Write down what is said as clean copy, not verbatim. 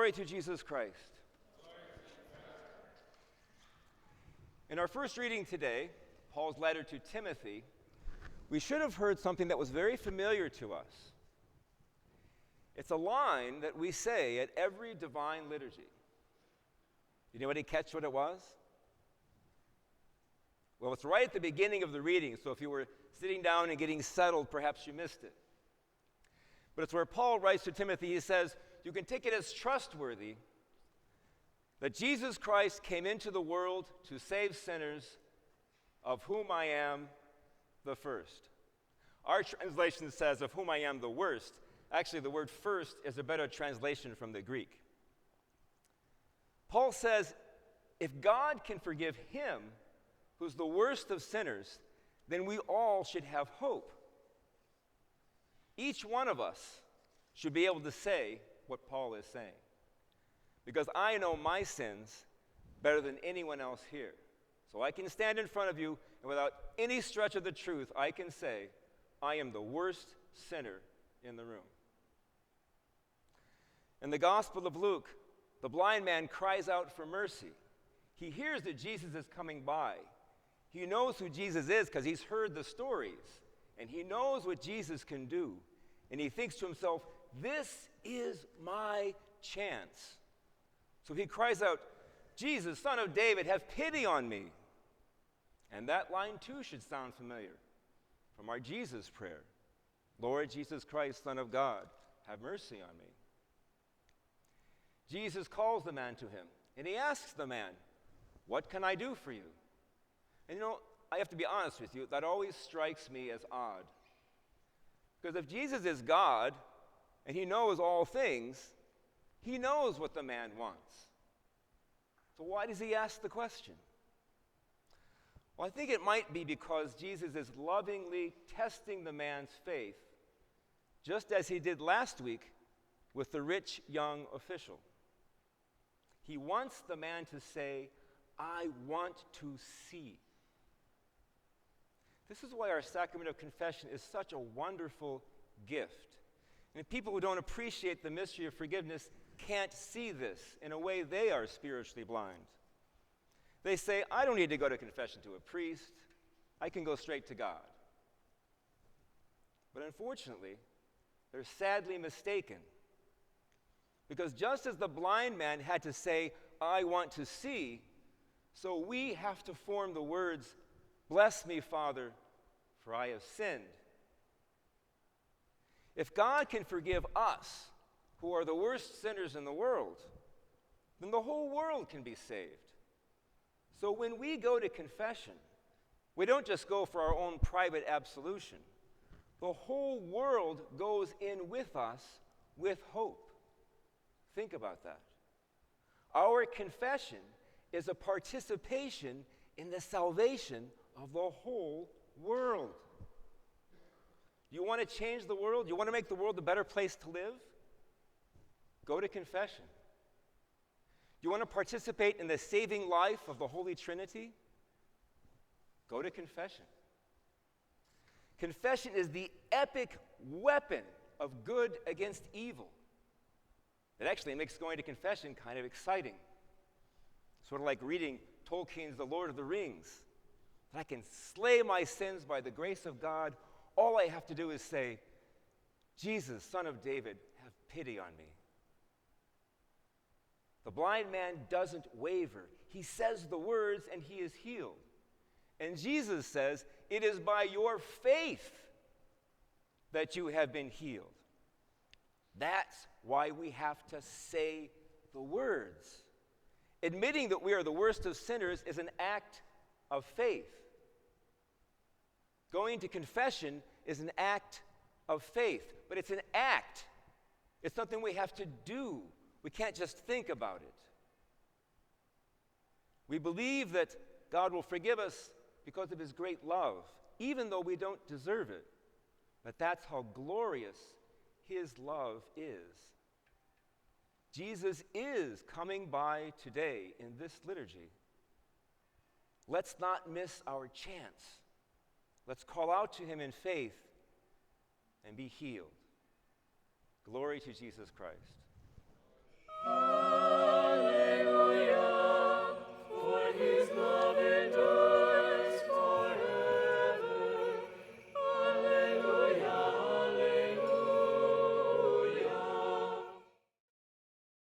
Glory to Jesus Christ. In our first reading today, Paul's letter to Timothy, we should have heard something that was very familiar to us. It's a line that we say at every divine liturgy. Did anybody catch what it was? Well, it's right at the beginning of the reading, so if you were sitting down and getting settled, perhaps you missed it. But it's where Paul writes to Timothy, he says, you can take it as trustworthy that Jesus Christ came into the world to save sinners, of whom I am the first. Our translation says, of whom I am the worst. Actually, the word first is a better translation from the Greek. Paul says, if God can forgive him, who's the worst of sinners, then we all should have hope. Each one of us should be able to say what Paul is saying, because I know my sins better than anyone else here. So I can stand in front of you, and without any stretch of the truth, I can say, I am the worst sinner in the room. In the Gospel of Luke, the blind man cries out for mercy. He hears that Jesus is coming by. He knows who Jesus is because he's heard the stories, and he knows what Jesus can do. And he thinks to himself, this is my chance. So he cries out, Jesus, Son of David, have pity on me. And that line too should sound familiar from our Jesus prayer. Lord Jesus Christ, Son of God, have mercy on me. Jesus calls the man to him, and he asks the man, what can I do for you? And you know, I have to be honest with you, that always strikes me as odd. Because if Jesus is God, and he knows all things, he knows what the man wants. So why does he ask the question? Well, I think it might be because Jesus is lovingly testing the man's faith, just as he did last week with the rich young official. He wants the man to say, I want to see. This is why our sacrament of confession is such a wonderful gift. And people who don't appreciate the mystery of forgiveness can't see this. In a way, they are spiritually blind. They say, I don't need to go to confession to a priest. I can go straight to God. But unfortunately, they're sadly mistaken. Because just as the blind man had to say, I want to see, so we have to form the words, bless me, Father, for I have sinned. If God can forgive us, who are the worst sinners in the world, then the whole world can be saved. So when we go to confession, we don't just go for our own private absolution. The whole world goes in with us with hope. Think about that. Our confession is a participation in the salvation of the whole world. You want to change the world? You want to make the world a better place to live? Go to confession. You want to participate in the saving life of the Holy Trinity? Go to confession. Confession is the epic weapon of good against evil. It actually makes going to confession kind of exciting. Sort of like reading Tolkien's The Lord of the Rings. I can slay my sins by the grace of God. All I have to do is say, Jesus, Son of David, have pity on me. The blind man doesn't waver. He says the words and he is healed. And Jesus says, it is by your faith that you have been healed. That's why we have to say the words. Admitting that we are the worst of sinners is an act of faith. Going to confession is an act of faith, but it's an act. It's something we have to do. We can't just think about it. We believe that God will forgive us because of his great love, even though we don't deserve it. But that's how glorious his love is. Jesus is coming by today in this liturgy. Let's not miss our chance. Let's call out to him in faith and be healed. Glory to Jesus Christ.